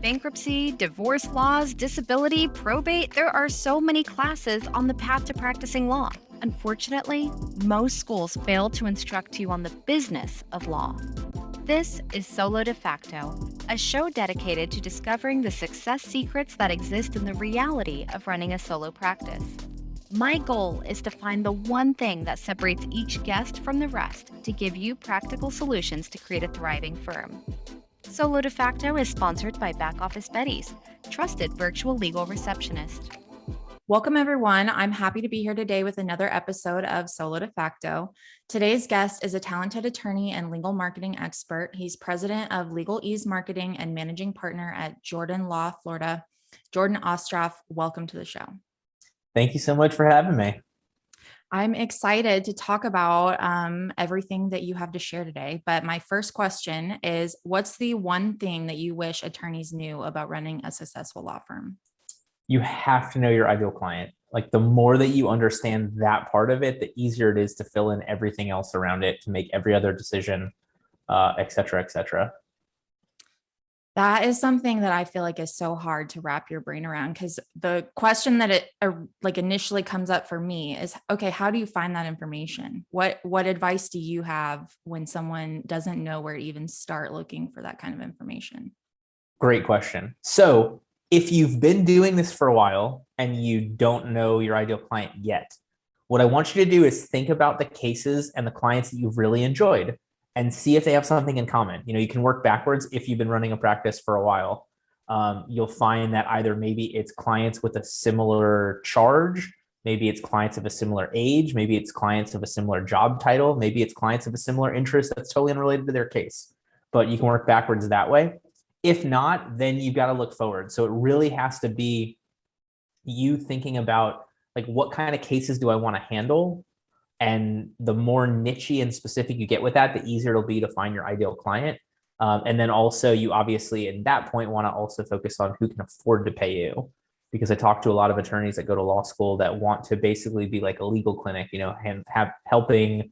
Bankruptcy, divorce laws, disability, probate, there are so many classes on the path to practicing law. Unfortunately, most schools fail to instruct you on the business of law. This is Solo De Facto, a show dedicated to discovering the success secrets that exist in the reality of running a solo practice. My goal is to find the one thing that separates each guest from the rest to give you practical solutions to create a thriving firm. Solo De Facto is sponsored by Back Office Betties, trusted virtual legal receptionist. Welcome, everyone. I'm happy to be here today with another episode of Solo De Facto. Today's guest is a talented attorney and legal marketing expert. He's president of LegalEase Marketing and managing partner at Jordan Law, Florida. Jordan Ostroff, welcome to the show. Thank you so much for having me. I'm excited to talk about everything that you have to share today. But my first question is, what's the one thing that you wish attorneys knew about running a successful law firm? You have to know your ideal client. Like, the more that you understand that part of it, the easier it is to fill in everything else around it, to make every other decision, et cetera, et cetera. That is something that I feel like is so hard to wrap your brain around, because the question that it initially comes up for me is, okay, how do you find that information? What advice do you have when someone doesn't know where to even start looking for that kind of information? Great question. So if you've been doing this for a while and you don't know your ideal client yet, what I want you to do is think about the cases and the clients that you've really enjoyed and see if they have something in common. You can work backwards. If you've been running a practice for a while, you'll find that either maybe it's clients with a similar charge, maybe it's clients of a similar age, maybe it's clients of a similar job title, maybe it's clients of a similar interest that's totally unrelated to their case. But you can work backwards that way. If not, then you've got to look forward. So it really has to be you thinking about, like, what kind of cases do I want to handle? And the more niche-y and specific you get with that, the easier it'll be to find your ideal client. And then also, you obviously at that point want to also focus on who can afford to pay you. Because I talk to a lot of attorneys that go to law school that want to basically be like a legal clinic, and helping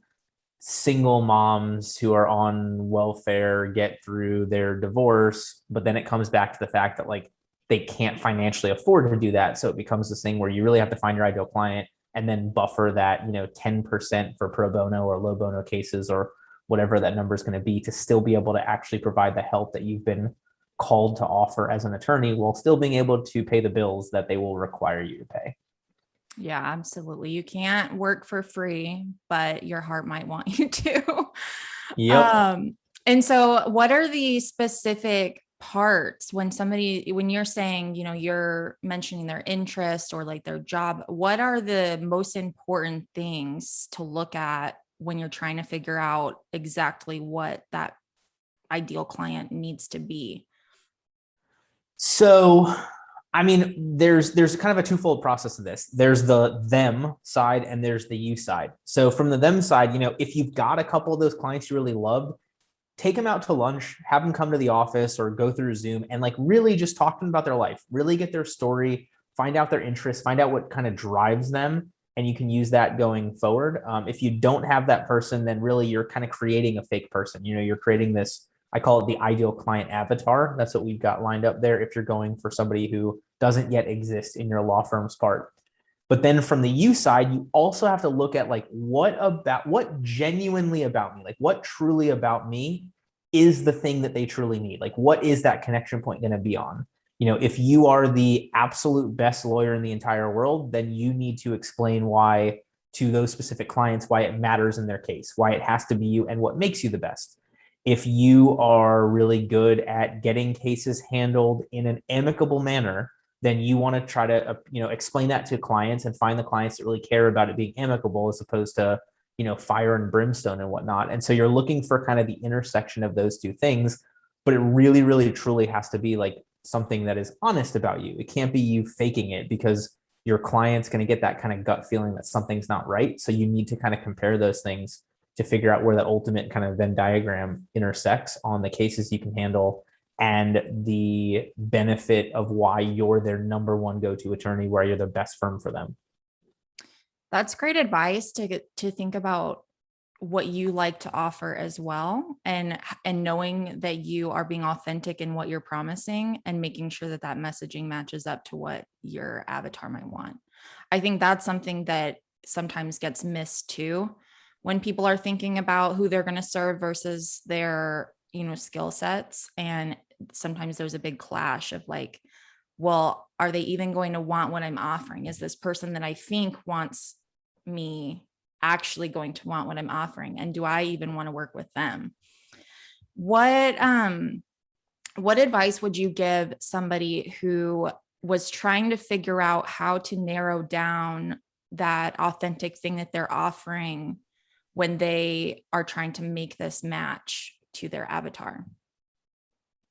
single moms who are on welfare get through their divorce. But then it comes back to the fact that, like, they can't financially afford to do that. So it becomes this thing where you really have to find your ideal client and then buffer that, 10% for pro bono or low bono cases or whatever that number is going to be, to still be able to actually provide the help that you've been called to offer as an attorney, while still being able to pay the bills that they will require you to pay. Yeah, absolutely. You can't work for free, but your heart might want you to. Yep. And so what are the specific parts when you're saying, you're mentioning their interest or like their job, what are the most important things to look at when you're trying to figure out exactly what that ideal client needs to be? So, I mean, there's kind of a twofold process of this. There's the them side and there's the you side. So from the them side, if you've got a couple of those clients you really loved, take them out to lunch, have them come to the office or go through Zoom and, like, really just talk to them about their life, really get their story, find out their interests, find out what kind of drives them. And you can use that going forward. If you don't have that person, then really you're kind of creating a fake person. You're creating this, I call it the ideal client avatar. That's what we've got lined up there if you're going for somebody who doesn't yet exist in your law firm's part. But then from the you side, you also have to look at, like, what genuinely about me, like what truly about me is the thing that they truly need. Like, what is that connection point going to be on? If you are the absolute best lawyer in the entire world, then you need to explain why to those specific clients, why it matters in their case, why it has to be you and what makes you the best. If you are really good at getting cases handled in an amicable manner, then you want to try to, explain that to clients and find the clients that really care about it being amicable as opposed to, fire and brimstone and whatnot. And so you're looking for kind of the intersection of those two things, but it really, really, truly has to be like something that is honest about you. It can't be you faking it, because your client's going to get that kind of gut feeling that something's not right. So you need to kind of compare those things to figure out where that ultimate kind of Venn diagram intersects on the cases you can handle and the benefit of why you're their number one go-to attorney, where you're the best firm for them. That's great advice to think about what you like to offer as well, and knowing that you are being authentic in what you're promising and making sure that that messaging matches up to what your avatar might want. I think that's something that sometimes gets missed too when people are thinking about who they're going to serve versus their, skill sets. And sometimes there's a big clash of like, well, are they even going to want what I'm offering? Is this person that I think wants me actually going to want what I'm offering? And do I even want to work with them? What advice would you give somebody who was trying to figure out how to narrow down that authentic thing that they're offering when they are trying to make this match to their avatar?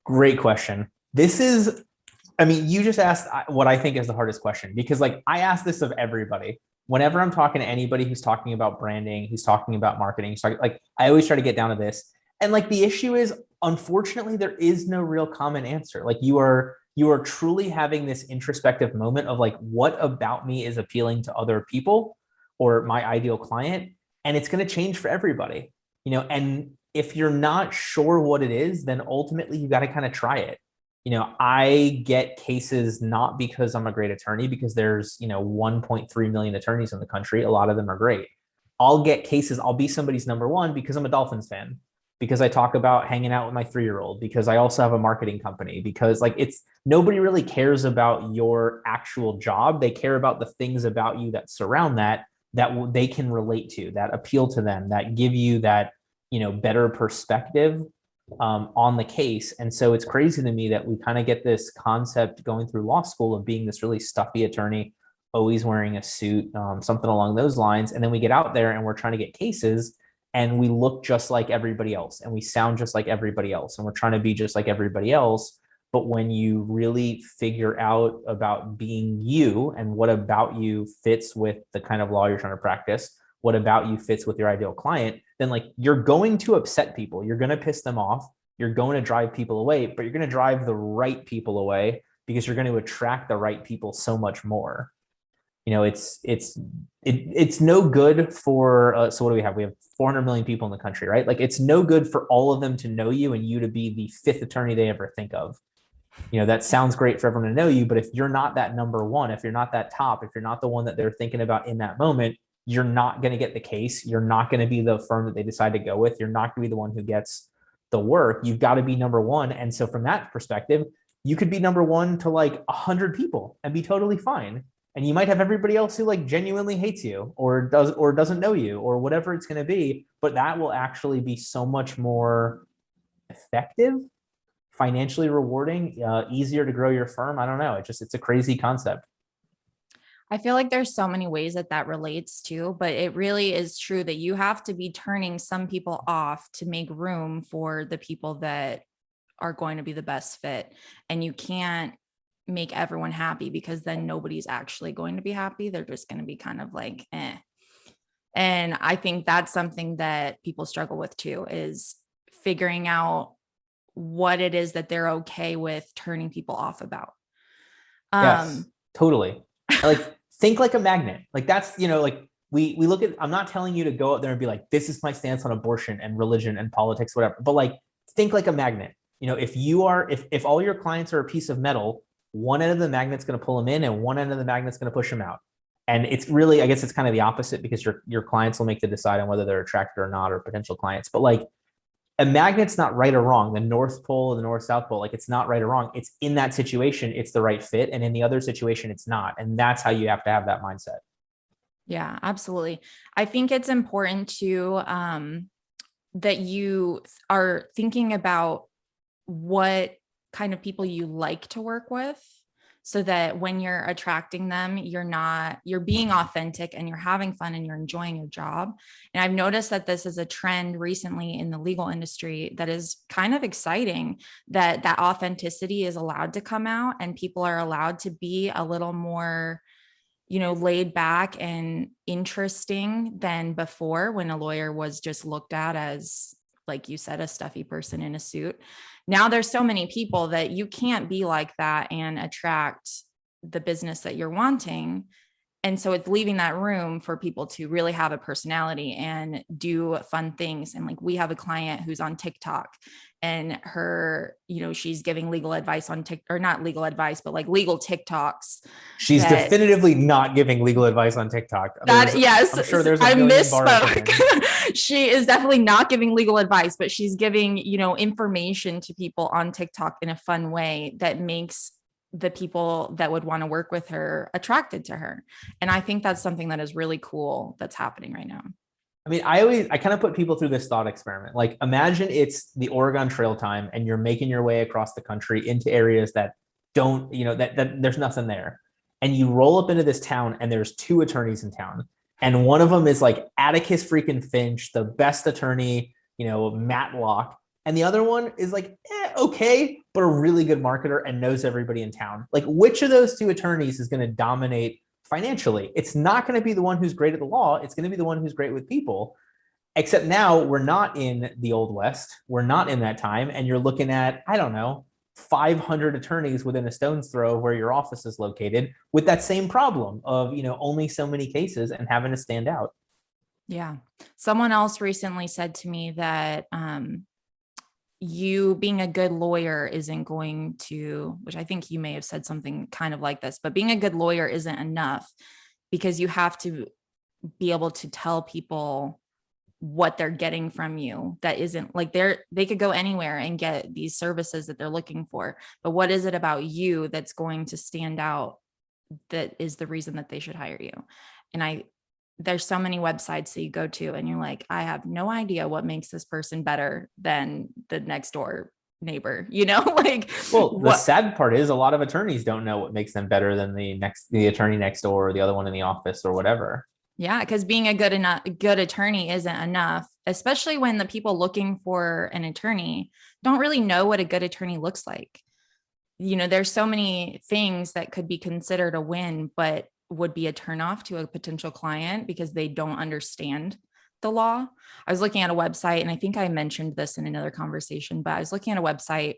Great question. You just asked what I think is the hardest question, because like I ask this of everybody. Whenever I'm talking to anybody who's talking about branding, who's talking about marketing, I always try to get down to this. And like the issue is, unfortunately, there is no real common answer. Like you are truly having this introspective moment of like, what about me is appealing to other people or my ideal client? And it's going to change for everybody, and if you're not sure what it is, then ultimately you got to kind of try it. I get cases not because I'm a great attorney, because there's, 1.3 million attorneys in the country. A lot of them are great. I'll get cases. I'll be somebody's number one because I'm a Dolphins fan, because I talk about hanging out with my 3-year-old, because I also have a marketing company, because like nobody really cares about your actual job. They care about the things about you that surround that they can relate to, that appeal to them, that give you that, better perspective on the case. And so it's crazy to me that we kind of get this concept going through law school of being this really stuffy attorney, always wearing a suit, something along those lines. And then we get out there and we're trying to get cases and we look just like everybody else and we sound just like everybody else. And we're trying to be just like everybody else. But when you really figure out about being you and what about you fits with the kind of law you're trying to practice, what about you fits with your ideal client, then like you're going to upset people. You're going to piss them off. You're going to drive people away, but you're going to drive the right people away because you're going to attract the right people so much more. It's no good for, so what do we have? We have 400 million people in the country, right? Like it's no good for all of them to know you and you to be the 5th attorney they ever think of. That sounds great for everyone to know you, but if you're not that number one, if you're not that top, if you're not the one that they're thinking about in that moment, you're not going to get the case. You're not going to be the firm that they decide to go with. You're not going to be the one who gets the work. You've got to be number one. And so from that perspective, you could be number one to like 100 people and be totally fine. And you might have everybody else who like genuinely hates you or doesn't know you or whatever it's going to be, but that will actually be so much more effective, financially rewarding, easier to grow your firm. I don't know. It's a crazy concept. I feel like there's so many ways that relates to, but it really is true that you have to be turning some people off to make room for the people that are going to be the best fit. And you can't make everyone happy because then nobody's actually going to be happy. They're just going to be kind of like, eh. And I think that's something that people struggle with too, is figuring out what it is that they're okay with turning people off about. Yes, totally. Like think like a magnet. Like that's, like we look at, I'm not telling you to go out there and be like, this is my stance on abortion and religion and politics, whatever, but like think like a magnet. If all your clients are a piece of metal, one end of the magnet's going to pull them in and one end of the magnet's going to push them out. And it's really, I guess it's kind of the opposite because your clients will make the decide on whether they're attracted or not, or potential clients. But like a magnet's not right or wrong. The North Pole, the North South Pole, like it's not right or wrong. It's in that situation, it's the right fit. And in the other situation, it's not. And that's how you have to have that mindset. Yeah, absolutely. I think it's important to, that you are thinking about what kind of people you like to work with, so that when you're attracting them, you're being authentic and you're having fun and you're enjoying your job. And I've noticed that this is a trend recently in the legal industry that is kind of exciting, that authenticity is allowed to come out and people are allowed to be a little more, laid back and interesting than before, when a lawyer was just looked at as, like you said, a stuffy person in a suit. Now there's so many people that you can't be like that and attract the business that you're wanting. And so it's leaving that room for people to really have a personality and do fun things. And like, we have a client who's on TikTok, and her, she's giving legal advice on TikTok, or not legal advice, but like legal TikToks. She's definitively not giving legal advice on TikTok. Yes, I'm sure there's a I million bars. misspoke. She is definitely not giving legal advice, but she's giving, information to people on TikTok in a fun way that makes the people that would want to work with her attracted to her. And I think that's something that is really cool that's happening right now. I mean, I kind of put people through this thought experiment. Like, imagine it's the Oregon Trail time and you're making your way across the country into areas that don't, that there's nothing there. And you roll up into this town and there's 2 attorneys in town. And one of them is like Atticus freaking Finch, the best attorney, Matlock. And the other one is like, okay, but a really good marketer and knows everybody in town. Like, which of those 2 attorneys is going to dominate financially? It's not going to be the one who's great at the law. It's going to be the one who's great with people. Except now we're not in the Old West. We're not in that time. And you're looking at, I don't know, 500 attorneys within a stone's throw of where your office is located with that same problem of, only so many cases and having to stand out. Yeah. Someone else recently said to me that, you being a good lawyer isn't going to, which I think you may have said something kind of like this, but being a good lawyer isn't enough, because you have to be able to tell people what they're getting from you. That isn't like they could go anywhere and get these services that they're looking for, but what is it about you that's going to stand out that is the reason that they should hire you? And there's so many websites that you go to and you're like, I have no idea what makes this person better than the next door neighbor, the sad part is a lot of attorneys don't know what makes them better than the attorney next door or the other one in the office or whatever. Yeah. Because being a good attorney isn't enough, especially when the people looking for an attorney don't really know what a good attorney looks like. There's so many things that could be considered a win, but would be a turnoff to a potential client because they don't understand the law. I was looking at a website, and I think I mentioned this in another conversation, but I was looking at a website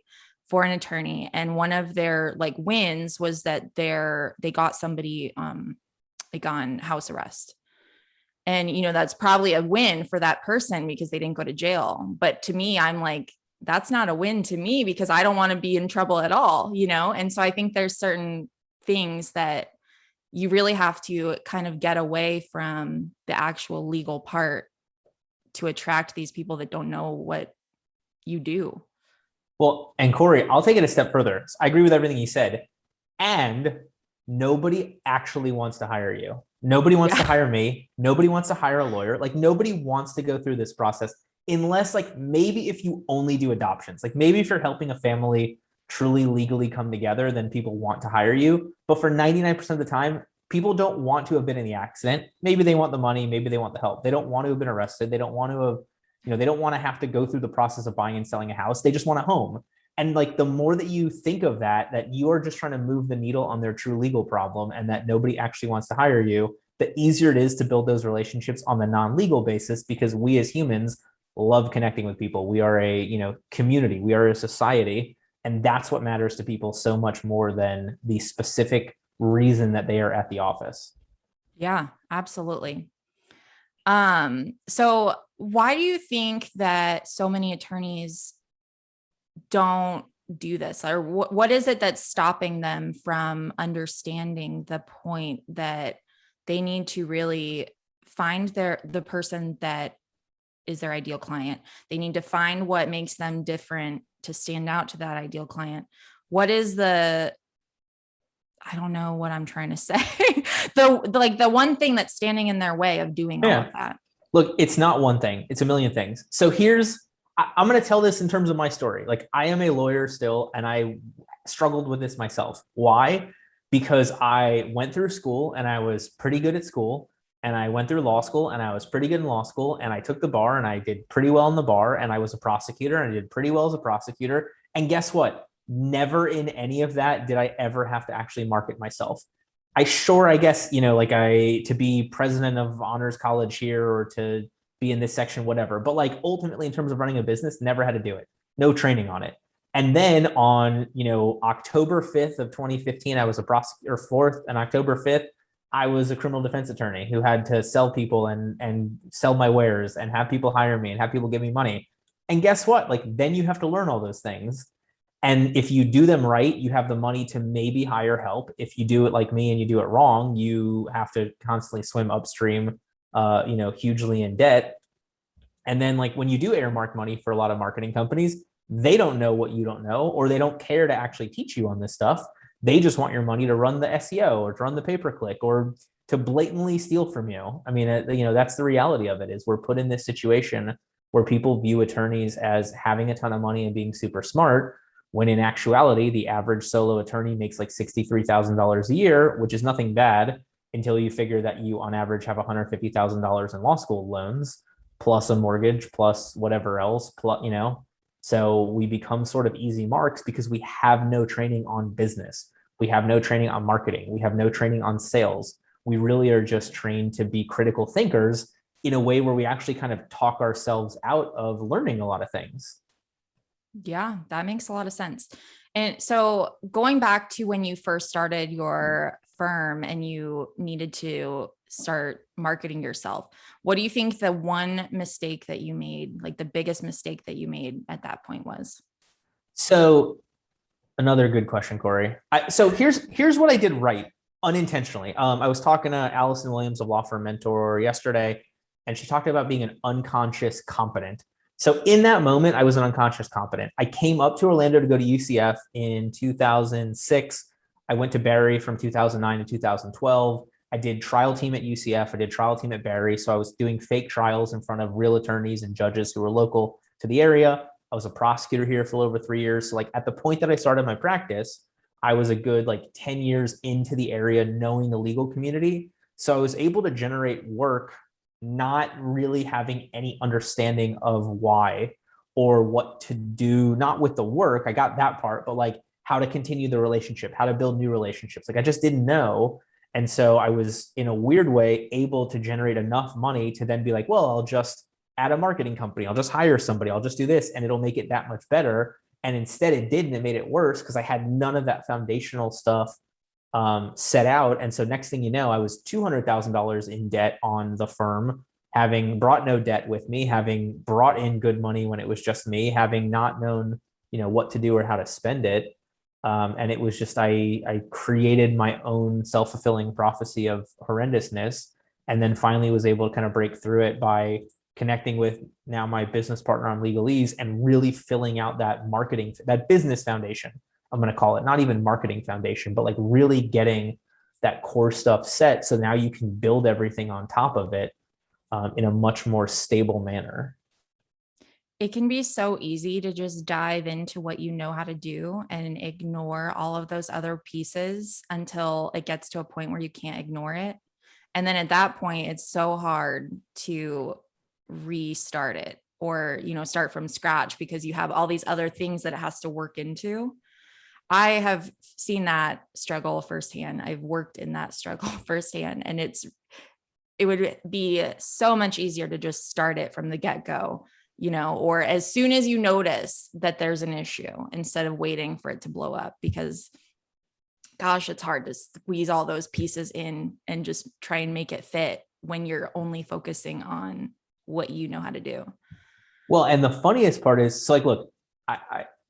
for an attorney, and one of their like wins was that they got somebody like on house arrest. And, that's probably a win for that person because they didn't go to jail. But to me, I'm like, that's not a win to me because I don't want to be in trouble at all, And so I think there's certain things that you really have to kind of get away from the actual legal part to attract these people that don't know what you do. Well, and Kory, I'll take it a step further. I agree with everything you said. And nobody actually wants to hire you. Nobody wants to hire me. Nobody wants to hire a lawyer. Like, nobody wants to go through this process unless, like, maybe if you only do adoptions, like maybe if you're helping a family truly legally come together, then people want to hire you. But for 99% of the time, people don't want to have been in the accident. Maybe they want the money. Maybe they want the help. They don't want to have been arrested. They don't want to have, they don't want to have to go through the process of buying and selling a house. They just want a home. And like, the more that you think of that you are just trying to move the needle on their true legal problem and that nobody actually wants to hire you, the easier it is to build those relationships on the non-legal basis, because we as humans love connecting with people. We are a, community. We are a society. And that's what matters to people so much more than the specific reason that they are at the office. Yeah, absolutely. So why do you think that so many attorneys don't do this? Or what is it that's stopping them from understanding the point that they need to really find the person that is their ideal client? They need to find what makes them different to stand out to that ideal client. What is I don't know what I'm trying to say. the one thing that's standing in their way of doing all of that. Look, it's not one thing. It's a million things. So I'm going to tell this in terms of my story. Like, I am a lawyer still, and I struggled with this myself. Why? Because I went through school and I was pretty good at school, and I went through law school and I was pretty good in law school, and I took the bar and I did pretty well in the bar, and I was a prosecutor and I did pretty well as a prosecutor. And guess what? Never in any of that did I ever have to actually market myself. I guess, to be president of honors college here or to be in this section, whatever. But like, ultimately, in terms of running a business, never had to do it. No training on it. And then on, October 5th of 2015, I was a prosecutor. 4th and October 5th, I was a criminal defense attorney who had to sell people and sell my wares and have people hire me and have people give me money. And guess what? Like then you have to learn all those things. And if you do them right, you have the money to maybe hire help. If you do it like me and you do it wrong, you have to constantly swim upstream, hugely in debt. And then like when you do earmark money for a lot of marketing companies, they don't know what you don't know, or they don't care to actually teach you on this stuff. They just want your money to run the SEO or to run the pay-per-click or to blatantly steal from you. I mean, that's the reality of it is we're put in this situation where people view attorneys as having a ton of money and being super smart, when in actuality, the average solo attorney makes like $63,000 a year, which is nothing bad until you figure that you on average have $150,000 in law school loans, plus a mortgage, plus whatever else, plus. So we become sort of easy marks because we have no training on business. We have no training on marketing. We have no training on sales. We really are just trained to be critical thinkers in a way where we actually kind of talk ourselves out of learning a lot of things. Yeah, that makes a lot of sense. And so going back to when you first started your firm and you needed to start marketing yourself, what do you think the one mistake that you made, like the biggest mistake that you made at that point was? So another good question, Kory. So here's what I did right unintentionally. I was talking to Allison Williams of Law Firm Mentor yesterday, and she talked about being an unconscious competent. So in that moment, I was an unconscious competent. I came up to Orlando to go to UCF in 2006. I went to Barry from 2009 to 2012. I did trial team at UCF. I did trial team at Barry. So I was doing fake trials in front of real attorneys and judges who were local to the area. I was a prosecutor here for over 3 years. So like at the point that I started my practice, I was a good like 10 years into the area, knowing the legal community. So I was able to generate work, not really having any understanding of why or what to do, not with the work. I got that part, but like how to continue the relationship, how to build new relationships. Like I just didn't know. And so I was in a weird way able to generate enough money to then be like, well, I'll just add a marketing company. I'll just hire somebody. I'll just do this and it'll make it that much better. And instead it didn't. It made it worse because I had none of that foundational stuff set out. And so next thing you know, I was $200,000 in debt on the firm, having brought no debt with me, having brought in good money when it was just me, having not known, what to do or how to spend it. And it was just, I created my own self-fulfilling prophecy of horrendousness, and then finally was able to kind of break through it by connecting with now my business partner on Legalese and really filling out that marketing, that business foundation, I'm going to call it, not even marketing foundation, but like really getting that core stuff set. So now you can build everything on top of it in a much more stable manner. It can be so easy to just dive into what you know how to do and ignore all of those other pieces until it gets to a point where you can't ignore it. And then at that point, it's so hard to restart it or, start from scratch because you have all these other things that it has to work into. I have seen that struggle firsthand. I've worked in that struggle firsthand, and it would be so much easier to just start it from the get-go, or as soon as you notice that there's an issue instead of waiting for it to blow up, because gosh, it's hard to squeeze all those pieces in and just try and make it fit when you're only focusing on what you know how to do. Well, and the funniest part is, so like, look,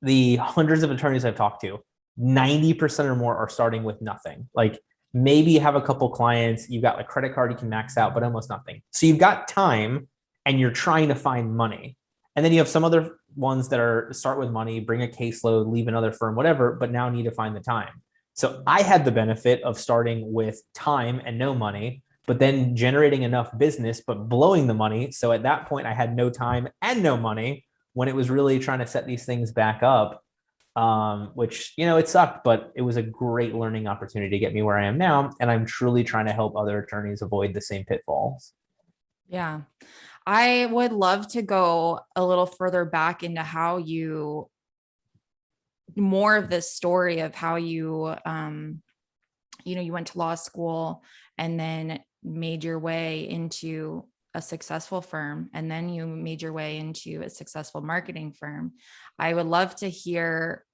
the hundreds of attorneys I've talked to, 90% or more are starting with nothing. Like maybe you have a couple clients, you've got a credit card you can max out, but almost nothing. So you've got time and you're trying to find money. And then you have some other ones that are start with money, bring a caseload, leave another firm, whatever, but now need to find the time. So I had the benefit of starting with time and no money, but then generating enough business, but blowing the money. So at that point, I had no time and no money when it was really trying to set these things back up, which, it sucked, but it was a great learning opportunity to get me where I am now. And I'm truly trying to help other attorneys avoid the same pitfalls. Yeah. I would love to go a little further back into how more of this story of how you, you went to law school and then made your way into a successful firm, and then you made your way into a successful marketing firm. I would love to hear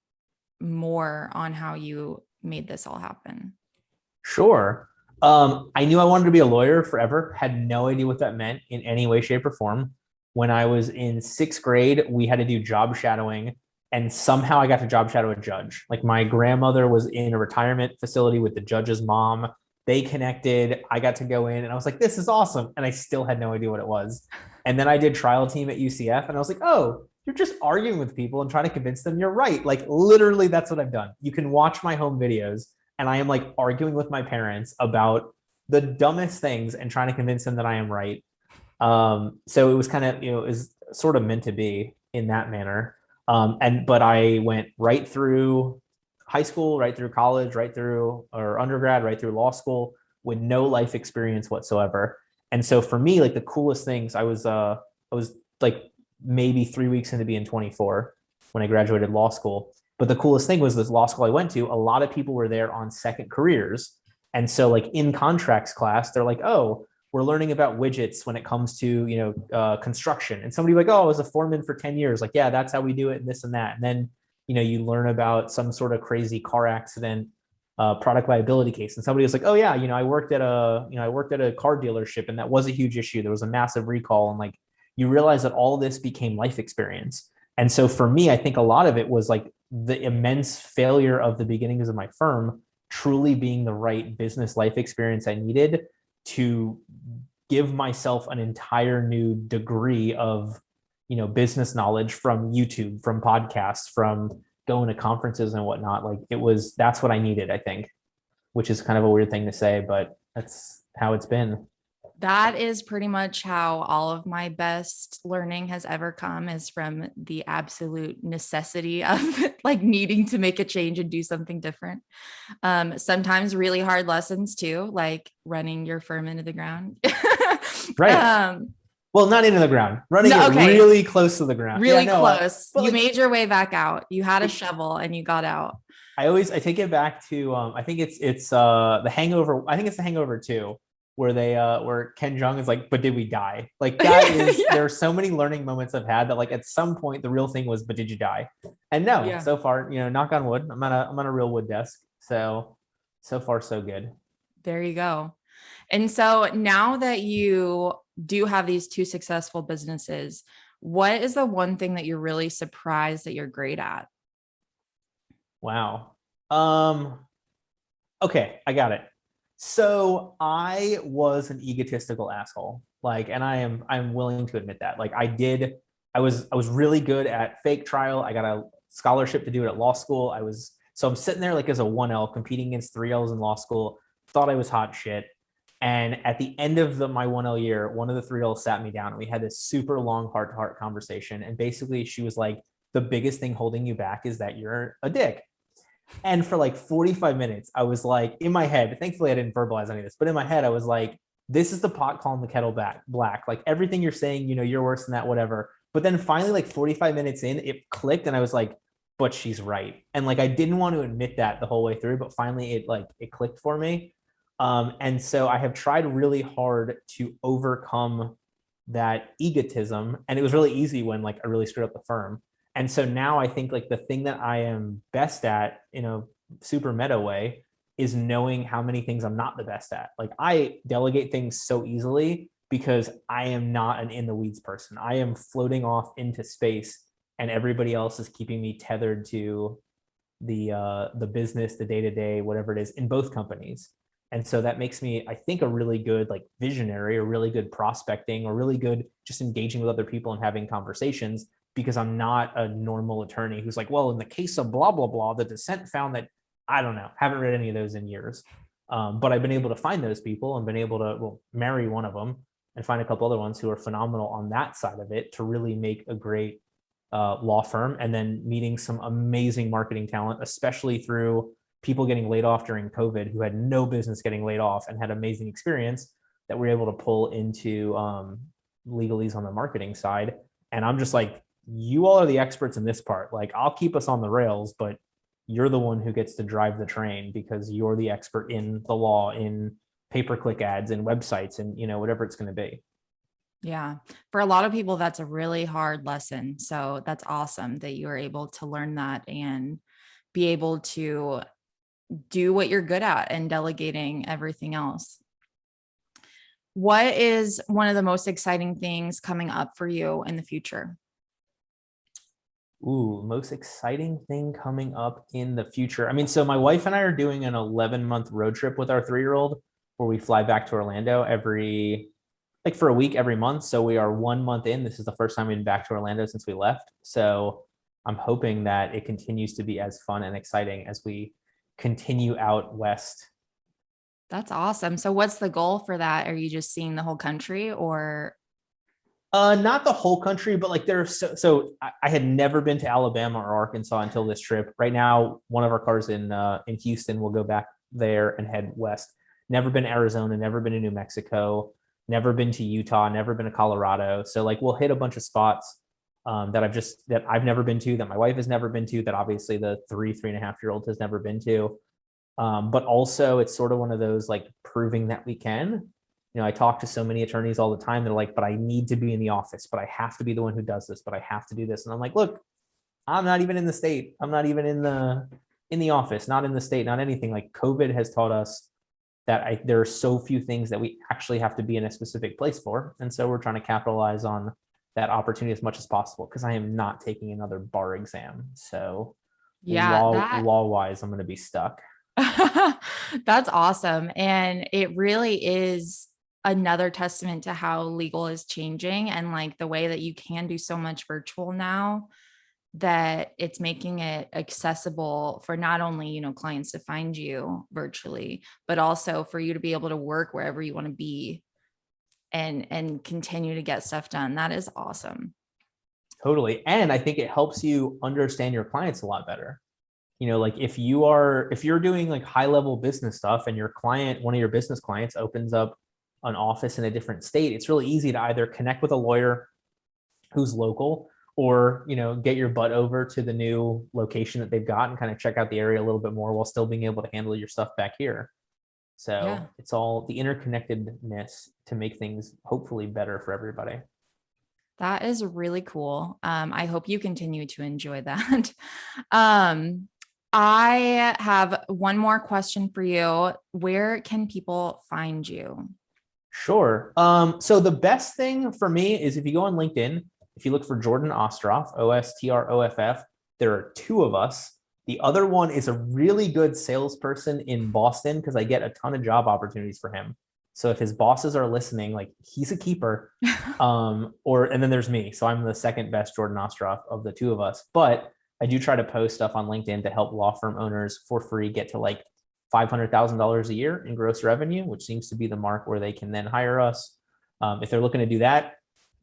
more on how you made this all happen. Sure. I knew I wanted to be a lawyer forever, had no idea what that meant in any way, shape, or form. When I was in sixth grade, we had to do job shadowing, and somehow I got to job shadow a judge. Like my grandmother was in a retirement facility with the judge's mom. They connected. I got to go in, and I was like, this is awesome. And I still had no idea what it was. And then I did trial team at UCF, and I was like, oh, you're just arguing with people and trying to convince them you're right. Like literally, that's what I've done. You can watch my home videos, and I am like arguing with my parents about the dumbest things and trying to convince them that I am right. So it was kind of, it was sort of meant to be in that manner. But I went right through high school, right through college, right through or undergrad, right through law school with no life experience whatsoever. And so for me, like the coolest things, I was like maybe 3 weeks into being 24 when I graduated law school. But the coolest thing was this law school I went to, a lot of people were there on second careers. And so like in contracts class, they're like, oh, we're learning about widgets when it comes to, construction. And somebody like, oh, I was a foreman for 10 years. Like, yeah, that's how we do it and this and that. And then, you learn about some sort of crazy car accident, product liability case. And somebody was like, oh yeah, I worked at a car dealership and that was a huge issue. There was a massive recall. And like, you realize that all of this became life experience. And so for me, I think a lot of it was like the immense failure of the beginnings of my firm truly being the right business life experience I needed to give myself an entire new degree of, business knowledge from YouTube, from podcasts, from going to conferences and whatnot. Like that's what I needed, I think, which is kind of a weird thing to say, but that's how it's been. That is pretty much how all of my best learning has ever come, is from the absolute necessity of like needing to make a change and do something different. Sometimes really hard lessons too, like running your firm into the ground. Right. Well, not into the ground, running it really close to the ground. Really close. You like, made your way back out. You had a shovel and you got out. I take it back to, I think it's The Hangover. I think it's The Hangover 2, where where Ken Jeong is like, but did we die? Like that is, there are so many learning moments I've had that like at some point the real thing was, but did you die? And no, so far, knock on wood, I'm on a real wood desk. So far so good. There you go. And so now that you do have these two successful businesses, what is the one thing that you're really surprised that you're great at? Wow. Okay, I got it. So I was an egotistical asshole. Like, and I'm willing to admit that. Like I was really good at fake trial. I got a scholarship to do it at law school. So I'm sitting there like as a 1L competing against 3Ls in law school, thought I was hot shit. And at the end of my 1L year, one of the 3Ls sat me down and we had this super long heart-to-heart conversation. And basically she was like, the biggest thing holding you back is that you're a dick. And for like 45 minutes, I was like, in my head, thankfully I didn't verbalize any of this, but in my head, I was like, this is the pot calling the kettle black. Like everything you're saying, you're worse than that, whatever. But then finally, like 45 minutes in, it clicked and I was like, but she's right. And like, I didn't want to admit that the whole way through, but finally it clicked for me. And so I have tried really hard to overcome that egotism. And it was really easy when like I really screwed up the firm. And so now I think like the thing that I am best at in a super meta way is knowing how many things I'm not the best at. Like I delegate things so easily because I am not an in the weeds person. I am floating off into space and everybody else is keeping me tethered to the business, the day-to-day, whatever it is in both companies. And so that makes me, I think, a really good like visionary or really good prospecting or really good just engaging with other people and having conversations, because I'm not a normal attorney who's like, well, in the case of blah, blah, blah, the dissent found that, I don't know, haven't read any of those in years. But I've been able to find those people and been able to marry one of them and find a couple other ones who are phenomenal on that side of it to really make a great law firm. And then meeting some amazing marketing talent, especially through people getting laid off during COVID who had no business getting laid off and had amazing experience that we're able to pull into Legalese on the marketing side. And I'm just like, you all are the experts in this part. Like I'll keep us on the rails, but you're the one who gets to drive the train because you're the expert in the law, in pay-per-click ads and websites and, whatever it's going to be. Yeah. For a lot of people, that's a really hard lesson. So that's awesome that you were able to learn that and be able to do what you're good at and delegating everything else. What is one of the most exciting things coming up for you in the future? Ooh, most exciting thing coming up in the future. I mean, so my wife and I are doing an 11-month road trip with our 3-year-old where we fly back to Orlando for a week every month. So we are 1 month in. This is the first time we've been back to Orlando since we left. So I'm hoping that it continues to be as fun and exciting as we continue out west. That's awesome. So what's the goal for that? Are you just seeing the whole country or? Not the whole country, but like I had never been to Alabama or Arkansas until this trip. Right now, one of our cars in Houston will go back there and head west. Never been to Arizona, never been to New Mexico, never been to Utah, never been to Colorado. So like we'll hit a bunch of spots that I've never been to, that my wife has never been to, that obviously the 3.5-year-old has never been to. But also it's sort of one of those like proving that we can. You know, I talk to so many attorneys all the time. They're like, but I need to be in the office, but I have to be the one who does this, but I have to do this. And I'm like, look, I'm not even in the state. I'm not even in the office, not in the state, not anything. Like COVID has taught us that there are so few things that we actually have to be in a specific place for. And so we're trying to capitalize on that opportunity as much as possible, because I am not taking another bar exam. So law wise, I'm going to be stuck. That's awesome. And it really is another testament to how legal is changing and like the way that you can do so much virtual now, that it's making it accessible for not only, you know, clients to find you virtually, but also for you to be able to work wherever you want to be and continue to get stuff done. That is awesome. Totally. And I think it helps you understand your clients a lot better. You know, like if you're doing like high level business stuff and one of your business clients opens up an office in a different state, it's really easy to either connect with a lawyer who's local, or, you know, get your butt over to the new location that they've got and kind of check out the area a little bit more while still being able to handle your stuff back here. So It's all the interconnectedness to make things hopefully better for everybody. That is really cool. I hope you continue to enjoy that. I have one more question for you. Where can people find you? Sure. So the best thing for me is if you go on LinkedIn, if you look for Jordan Ostroff, Ostroff, there are 2 of us. The other one is a really good salesperson in Boston, because I get a ton of job opportunities for him. So if his bosses are listening, like, he's a keeper. And then there's me. So I'm the second best Jordan Ostroff of the 2 of us. But I do try to post stuff on LinkedIn to help law firm owners for free get to like $500,000 a year in gross revenue, which seems to be the mark where they can then hire us. If they're looking to do that,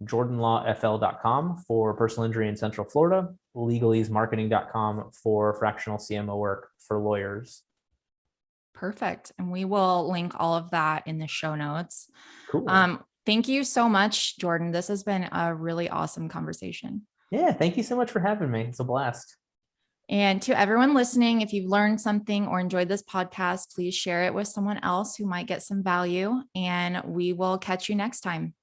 jordanlawfl.com for personal injury in Central Florida, LegalEaseMarketing.com for fractional CMO work for lawyers. Perfect. And we will link all of that in the show notes. Cool. Thank you so much, Jordan. This has been a really awesome conversation. Yeah, thank you so much for having me. It's a blast. And to everyone listening, if you've learned something or enjoyed this podcast, please share it with someone else who might get some value, and we will catch you next time.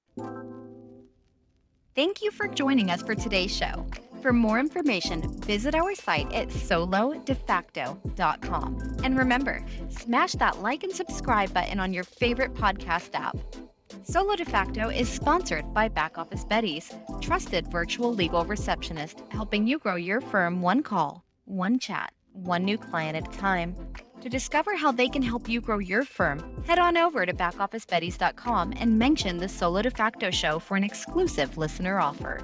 Thank you for joining us for today's show. For more information, visit our site at solodefacto.com. And remember, smash that like and subscribe button on your favorite podcast app. Solo De Facto is sponsored by Back Office Betties, trusted virtual legal receptionist, helping you grow your firm one call, one chat, one new client at a time. To discover how they can help you grow your firm, head on over to backofficebetties.com and mention the Solo De Facto show for an exclusive listener offer.